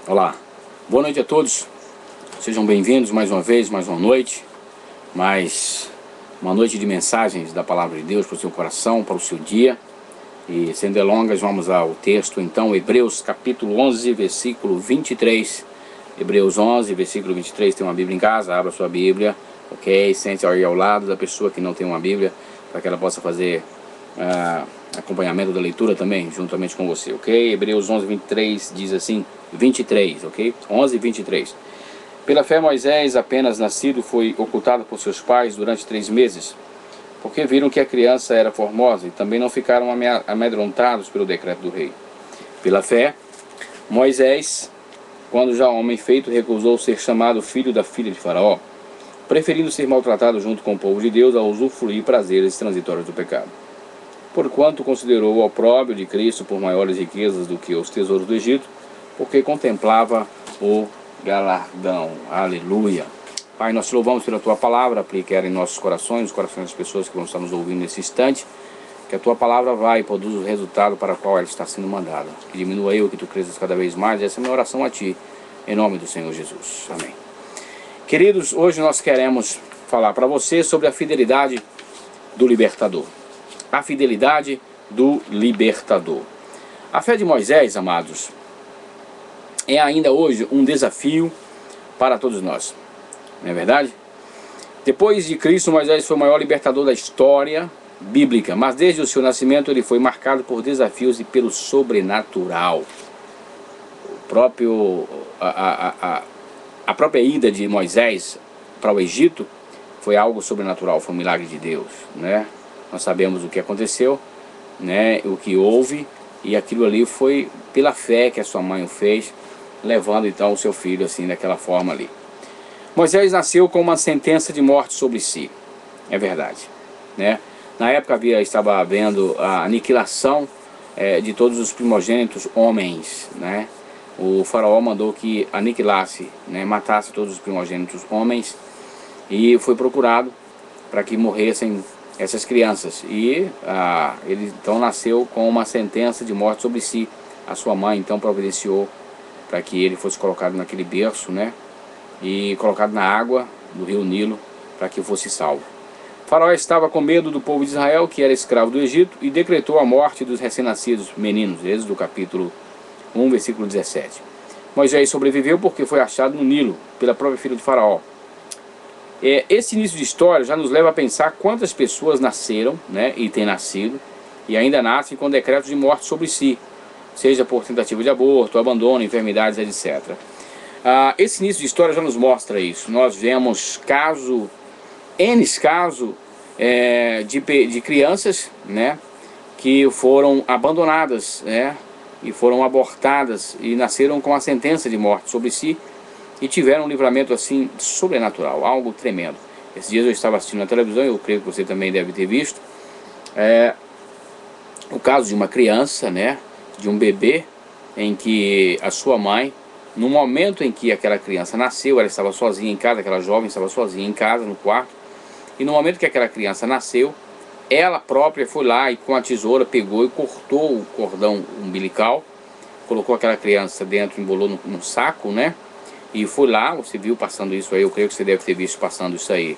Olá, boa noite a todos, sejam bem-vindos mais uma vez, mais uma noite, mais uma noite de mensagens da Palavra de Deus para o seu coração, para o seu dia. E sem delongas, vamos ao texto então, Hebreus capítulo 11, versículo 23. Hebreus 11, versículo 23, tem uma Bíblia em casa, abra sua Bíblia, ok? Sente aí ao lado da pessoa que não tem uma Bíblia, para que ela possa fazer acompanhamento da leitura também, juntamente com você, ok? Hebreus 11, 23 diz assim, 23, ok? 11, 23. Pela fé Moisés, apenas nascido, foi ocultado por seus pais durante 3 meses, porque viram que a criança era formosa e também não ficaram amedrontados pelo decreto do rei. Pela fé, Moisés, quando já homem feito, recusou ser chamado filho da filha de Faraó, preferindo ser maltratado junto com o povo de Deus a usufruir prazeres transitórios do pecado. Porquanto considerou o opróbrio de Cristo por maiores riquezas do que os tesouros do Egito, porque contemplava o galardão. Aleluia. Pai, nós te louvamos pela tua palavra, aplique ela em nossos corações, os corações das pessoas que vão estar nos ouvindo nesse instante, que a tua palavra vai e produz o resultado para o qual ela está sendo mandada. Que diminua eu, que tu cresças cada vez mais. Essa é a minha oração a ti, em nome do Senhor Jesus. Amém. Queridos, hoje nós queremos falar para você sobre a fidelidade do libertador. A fidelidade do libertador. A fé de Moisés, amados, é ainda hoje um desafio para todos nós. Não é verdade? Depois de Cristo, Moisés foi o maior libertador da história bíblica, mas desde o seu nascimento ele foi marcado por desafios e pelo sobrenatural. A própria ida de Moisés para o Egito foi algo sobrenatural, foi um milagre de Deus, né? Nós sabemos o que aconteceu, né? O que houve, e aquilo ali foi pela fé que a sua mãe o fez, levando então o seu filho assim daquela forma ali. Moisés nasceu com uma sentença de morte sobre si, é verdade, né? Na época estava havendo a aniquilação de todos os primogênitos homens, né? O faraó mandou que aniquilasse, né, matasse todos os primogênitos homens, e foi procurado para que morressem essas crianças. E ele então nasceu com uma sentença de morte sobre si. A sua mãe então providenciou para que ele fosse colocado naquele berço, né, e colocado na água do rio Nilo para que fosse salvo. O faraó estava com medo do povo de Israel, que era escravo do Egito, e decretou a morte dos recém-nascidos meninos. Êxodo capítulo 1, versículo 17. Moisés sobreviveu porque foi achado no Nilo pela própria filha de Faraó. Esse início de história já nos leva a pensar quantas pessoas nasceram, né, e têm nascido, e ainda nascem com decretos de morte sobre si, seja por tentativa de aborto, abandono, enfermidades, etc. Esse início de história já nos mostra isso. Nós vemos N casos de crianças, né, que foram abandonadas, né, e foram abortadas e nasceram com a sentença de morte sobre si e tiveram um livramento assim sobrenatural, algo tremendo. Esses dias eu estava assistindo na televisão, eu creio que você também deve ter visto, o caso de uma criança, né, de um bebê, em que a sua mãe, no momento em que aquela criança nasceu, ela estava sozinha em casa, aquela jovem estava sozinha em casa, no quarto, e no momento que aquela criança nasceu, ela própria foi lá e com a tesoura pegou e cortou o cordão umbilical, colocou aquela criança dentro, embolou num saco, né? E foi lá, você viu passando isso aí, eu creio que você deve ter visto passando isso aí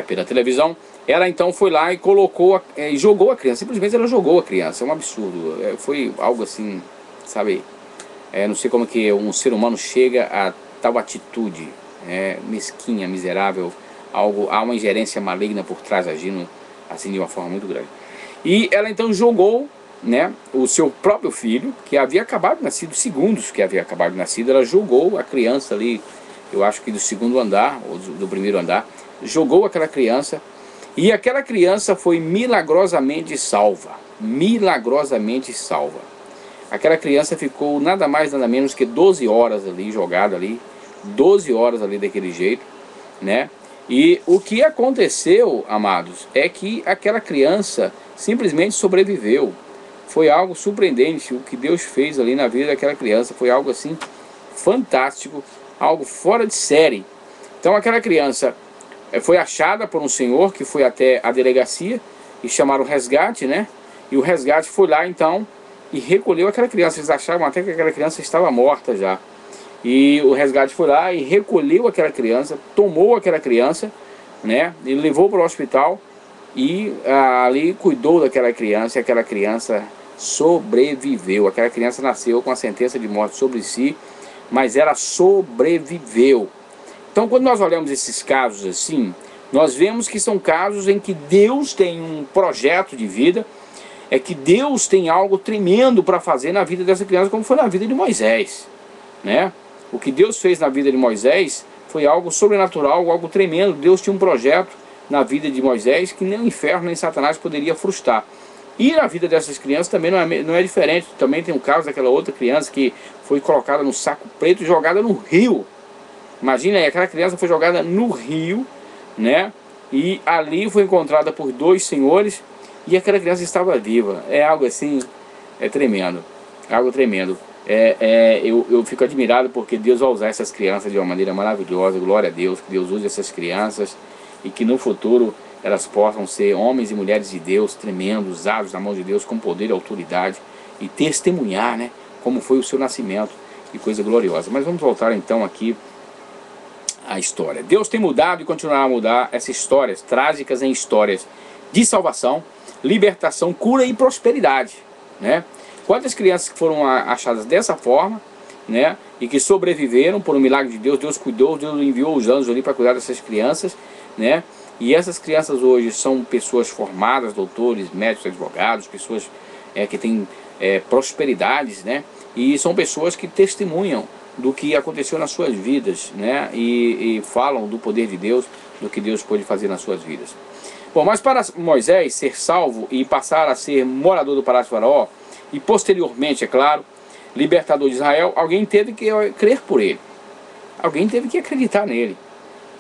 pela televisão. Ela então foi lá e colocou, e jogou a criança, simplesmente ela jogou a criança, é um absurdo, foi algo assim, sabe, não sei como que um ser humano chega a tal atitude, mesquinha, miserável, há uma ingerência maligna por trás agindo assim de uma forma muito grande. E ela então jogou, né, o seu próprio filho, que havia acabado de nascer, segundos que havia acabado de nascer, ela jogou a criança ali, eu acho que do segundo andar, ou do primeiro andar, jogou aquela criança, e aquela criança foi milagrosamente salva, milagrosamente salva. Aquela criança ficou nada mais nada menos que 12 horas ali, jogada ali, 12 horas ali daquele jeito, né? E o que aconteceu, amados, é que aquela criança simplesmente sobreviveu. Foi algo surpreendente o que Deus fez ali na vida daquela criança. Foi algo assim fantástico, algo fora de série. Então aquela criança foi achada por um senhor que foi até a delegacia e chamaram o resgate, né? E o resgate foi lá então e recolheu aquela criança. Eles achavam até que aquela criança estava morta já. E o resgate foi lá e recolheu aquela criança, tomou aquela criança, né? Ele levou para o hospital e ali cuidou daquela criança, e aquela criança sobreviveu. Aquela criança nasceu com a sentença de morte sobre si, mas ela sobreviveu. Então, quando nós olhamos esses casos assim, nós vemos que são casos em que Deus tem um projeto de vida, é que Deus tem algo tremendo para fazer na vida dessa criança, como foi na vida de Moisés, né? O que Deus fez na vida de Moisés foi algo sobrenatural, algo tremendo. Deus tinha um projeto na vida de Moisés que nem o inferno nem Satanás poderia frustrar. E na vida dessas crianças também não é diferente. Também tem o caso daquela outra criança que foi colocada no saco preto e jogada no rio. Imagina aí, aquela criança foi jogada no rio, né? E ali foi encontrada por 2 senhores e aquela criança estava viva. É algo assim, é tremendo. É algo tremendo. Eu fico admirado porque Deus vai usar essas crianças de uma maneira maravilhosa. Glória a Deus, que Deus use essas crianças e que no futuro elas possam ser homens e mulheres de Deus tremendos, usados na mão de Deus com poder e autoridade e testemunhar, né, como foi o seu nascimento. Que coisa gloriosa. Mas vamos voltar então aqui à história. Deus tem mudado e continuará a mudar essas histórias trágicas em histórias de salvação, libertação, cura e prosperidade, né? Quantas crianças que foram achadas dessa forma, né, e que sobreviveram por um milagre de Deus. Deus cuidou, Deus enviou os anjos ali para cuidar dessas crianças, né? E essas crianças hoje são pessoas formadas, doutores, médicos, advogados, pessoas que têm prosperidades, né? E são pessoas que testemunham do que aconteceu nas suas vidas, né? E falam do poder de Deus, do que Deus pode fazer nas suas vidas. Bom, mas para Moisés ser salvo e passar a ser morador do Palácio de Faraó, e posteriormente, é claro, libertador de Israel, alguém teve que crer por ele. Alguém teve que acreditar nele,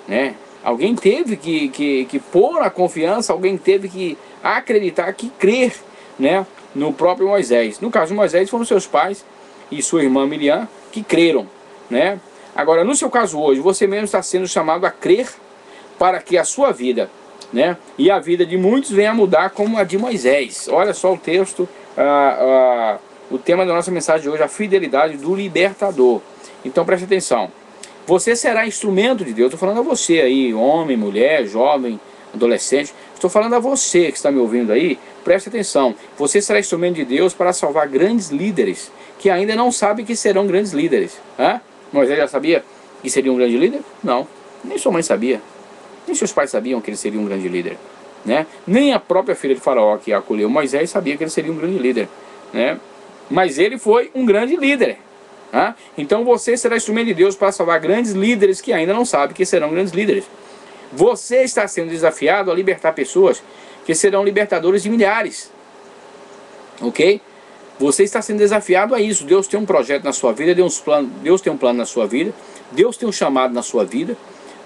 né? Alguém teve que pôr a confiança, alguém teve que acreditar, que crer, né, no próprio Moisés. No caso de Moisés foram seus pais e sua irmã Miriam que creram, né? Agora, no seu caso hoje, você mesmo está sendo chamado a crer para que a sua vida, né, e a vida de muitos venha a mudar como a de Moisés. Olha só o texto, o tema da nossa mensagem de hoje, a fidelidade do libertador. Então preste atenção. Você será instrumento de Deus. Estou falando a você aí, homem, mulher, jovem, adolescente. Estou falando a você que está me ouvindo aí. Preste atenção. Você será instrumento de Deus para salvar grandes líderes que ainda não sabem que serão grandes líderes. Moisés já sabia que seria um grande líder? Não. Nem sua mãe sabia. Nem seus pais sabiam que ele seria um grande líder, né? Nem a própria filha de Faraó que acolheu Moisés sabia que ele seria um grande líder, né? Mas ele foi um grande líder. Então você será instrumento de Deus para salvar grandes líderes que ainda não sabem que serão grandes líderes. Você está sendo desafiado a libertar pessoas que serão libertadores de milhares. Ok? Você está sendo desafiado a isso. Deus tem um projeto na sua vida, Deus tem um plano na sua vida, Deus tem um chamado na sua vida,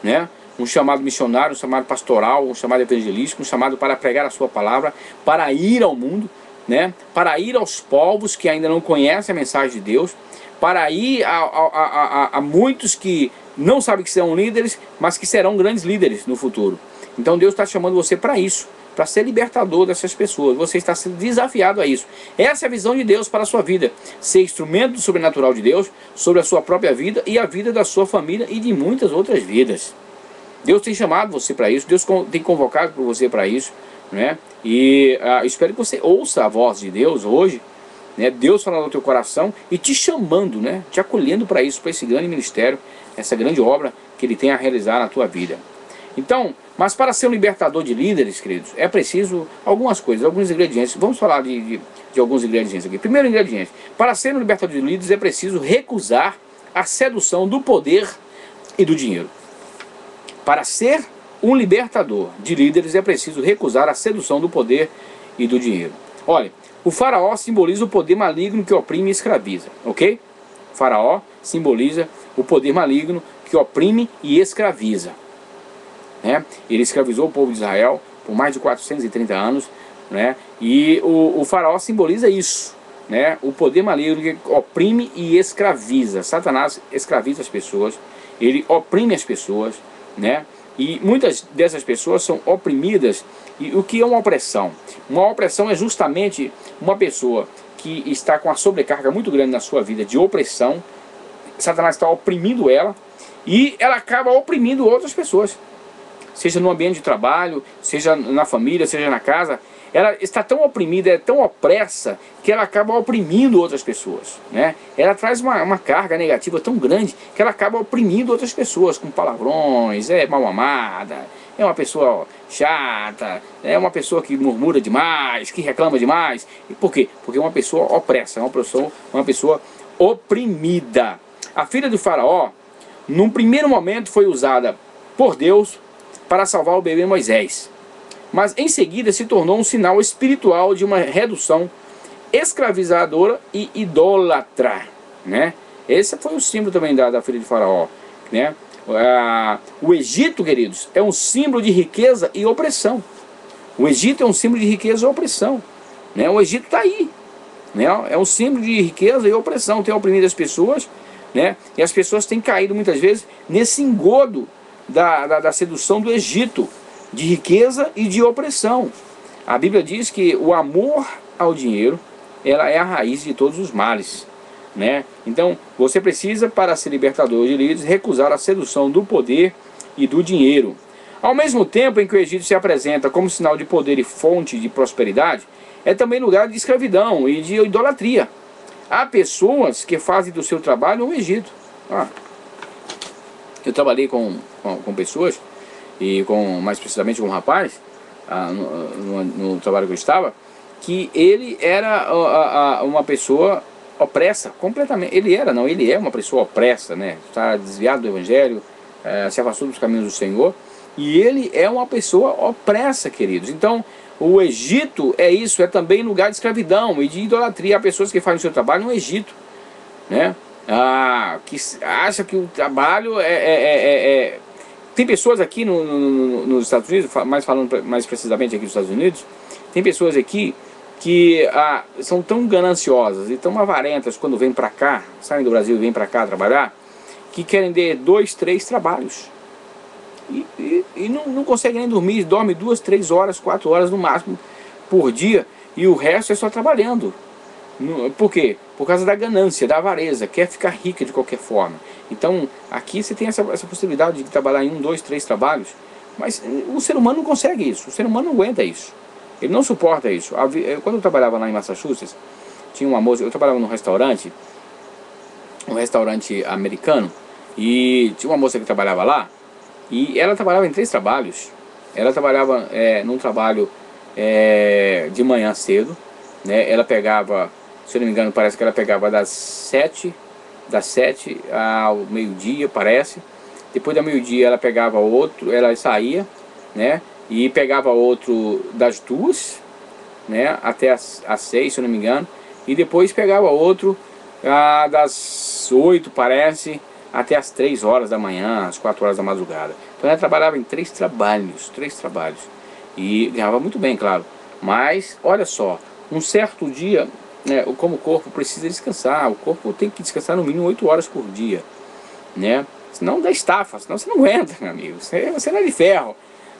né? Um chamado missionário, um chamado pastoral, um chamado evangelístico, um chamado para pregar a sua palavra, para ir ao mundo, né? Para ir aos povos que ainda não conhecem a mensagem de Deus, para ir a muitos que não sabem que serão líderes, mas que serão grandes líderes no futuro. Então Deus está chamando você para isso, para ser libertador dessas pessoas. Você está sendo desafiado a isso. Essa é a visão de Deus para a sua vida. Ser instrumento do sobrenatural de Deus sobre a sua própria vida e a vida da sua família e de muitas outras vidas. Deus tem chamado você para isso, Deus tem convocado por você para isso, né? E espero que você ouça a voz de Deus hoje, né? Deus falando no teu coração e te chamando, né? Te acolhendo para isso, para esse grande ministério, essa grande obra que Ele tem a realizar na tua vida. Então, mas para ser um libertador de líderes, queridos, é preciso algumas coisas, alguns ingredientes. Vamos falar de alguns ingredientes aqui. Primeiro ingrediente, para ser um libertador de líderes é preciso recusar a sedução do poder e do dinheiro. Para ser um libertador de líderes é preciso recusar a sedução do poder e do dinheiro. Olha, o faraó simboliza o poder maligno que oprime e escraviza, ok? O faraó simboliza o poder maligno que oprime e escraviza, né? Ele escravizou o povo de Israel por mais de 430 anos, né? E o faraó simboliza isso, né? O poder maligno que oprime e escraviza. Satanás escraviza as pessoas, ele oprime as pessoas, né? E muitas dessas pessoas são oprimidas. E o que é uma opressão? Uma opressão é justamente uma pessoa que está com uma sobrecarga muito grande na sua vida de opressão. Satanás está oprimindo ela e ela acaba oprimindo outras pessoas. Seja no ambiente de trabalho, seja na família, seja na casa. Ela está tão oprimida, é tão opressa, que ela acaba oprimindo outras pessoas, né? Ela traz uma carga negativa tão grande que ela acaba oprimindo outras pessoas com palavrões, é mal amada, é uma pessoa chata, é uma pessoa que murmura demais, que reclama demais. E por quê? Porque é uma pessoa opressa, é uma pessoa oprimida. A filha do faraó, num primeiro momento, foi usada por Deus para salvar o bebê Moisés. Mas em seguida se tornou um sinal espiritual de uma redução escravizadora e idólatra, né? Esse foi o símbolo também da filha de faraó, né? O Egito, queridos, é um símbolo de riqueza e opressão. O Egito é um símbolo de riqueza e opressão, né? O Egito está aí, né? É um símbolo de riqueza e opressão, tem oprimido as pessoas, né? E as pessoas têm caído muitas vezes nesse engodo da sedução do Egito, de riqueza e de opressão. A Bíblia diz que o amor ao dinheiro, ela é a raiz de todos os males, né? Então, você precisa, para ser libertador de líderes, recusar a sedução do poder e do dinheiro. Ao mesmo tempo em que o Egito se apresenta como sinal de poder e fonte de prosperidade, é também lugar de escravidão e de idolatria. Há pessoas que fazem do seu trabalho um Egito. Eu trabalhei com pessoas, e mais precisamente com um rapaz, no trabalho que eu estava, que ele era uma pessoa opressa, completamente. Ele é uma pessoa opressa, né? Está desviado do Evangelho, se afastou dos caminhos do Senhor, e ele é uma pessoa opressa, queridos. Então, o Egito é isso, é também lugar de escravidão e de idolatria. Há pessoas que fazem o seu trabalho no Egito, né? Que acha que o trabalho Tem pessoas aqui nos Estados Unidos, falando mais precisamente aqui nos Estados Unidos, tem pessoas aqui que são tão gananciosas e tão avarentas quando vêm para cá, saem do Brasil e vêm para cá trabalhar, que querem ter 2, 3 trabalhos. E não conseguem nem dormir, dorme 2, 3 horas, 4 horas no máximo por dia, e o resto é só trabalhando. Por quê? Por causa da ganância, da avareza, quer ficar rica de qualquer forma. Então, aqui você tem essa possibilidade de trabalhar em 1, 2, 3 trabalhos, mas o ser humano não consegue isso, o ser humano não aguenta isso, ele não suporta isso. Quando eu trabalhava lá em Massachusetts, tinha uma moça, eu trabalhava num restaurante, um restaurante americano, e tinha uma moça que trabalhava lá, e ela trabalhava em 3 trabalhos. Ela trabalhava num trabalho de manhã cedo, né? Ela pegava, se eu não me engano, parece que ela pegava das 7 ao meio-dia, parece. Depois do meio-dia ela pegava outro, ela saía, né? E pegava outro das 2, né? Até as 6, se eu não me engano. E depois pegava outro das 8, parece, até as 3 horas da manhã, às 4 horas da madrugada. Então ela trabalhava em 3 trabalhos. E ganhava muito bem, claro. Mas, olha só, um certo dia, como o corpo precisa descansar, o corpo tem que descansar no mínimo 8 horas por dia, né? Senão dá estafa, senão você não aguenta, meu amigo. Você não é de ferro.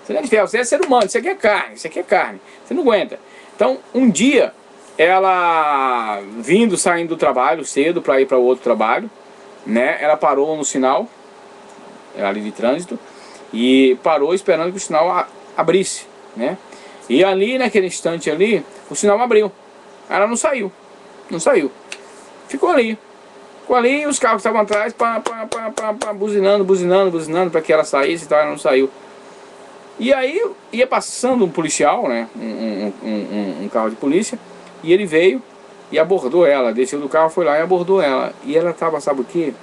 Você é ser humano, isso aqui é carne, você não aguenta. Então, um dia, ela saindo do trabalho cedo para ir para outro trabalho, né? Ela parou no sinal ali de trânsito e parou esperando que o sinal abrisse, né? E ali, naquele instante ali, o sinal abriu. Ela não saiu. Ficou ali e os carros que estavam atrás buzinando para que ela saísse, então ela não saiu. E aí ia passando um policial, né? Um carro de polícia, e ele veio e abordou ela, desceu do carro, foi lá e abordou ela. E ela estava, sabe o que?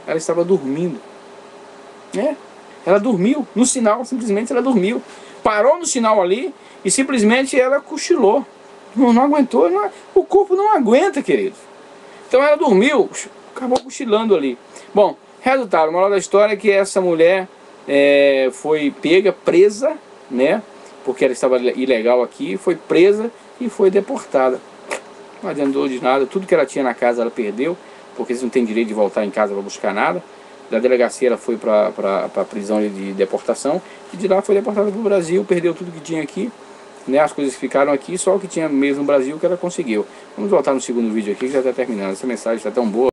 Ela estava dormindo, né? Ela dormiu no sinal, simplesmente ela dormiu. Parou no sinal ali e simplesmente ela cochilou. Não aguentou, o corpo não aguenta, querido. Então ela dormiu, acabou cochilando ali. Bom, resultado, a moral da história é que essa mulher foi presa, né? Porque ela estava ilegal aqui, foi presa e foi deportada. Não adiantou de nada, tudo que ela tinha na casa ela perdeu, porque eles não têm direito de voltar em casa para buscar nada. Da delegacia ela foi para a prisão de deportação, e de lá foi deportada para o Brasil, perdeu tudo que tinha aqui, né, as coisas que ficaram aqui, só o que tinha mesmo no Brasil que ela conseguiu. Vamos voltar no segundo vídeo aqui que já está terminando. Essa mensagem está tão boa.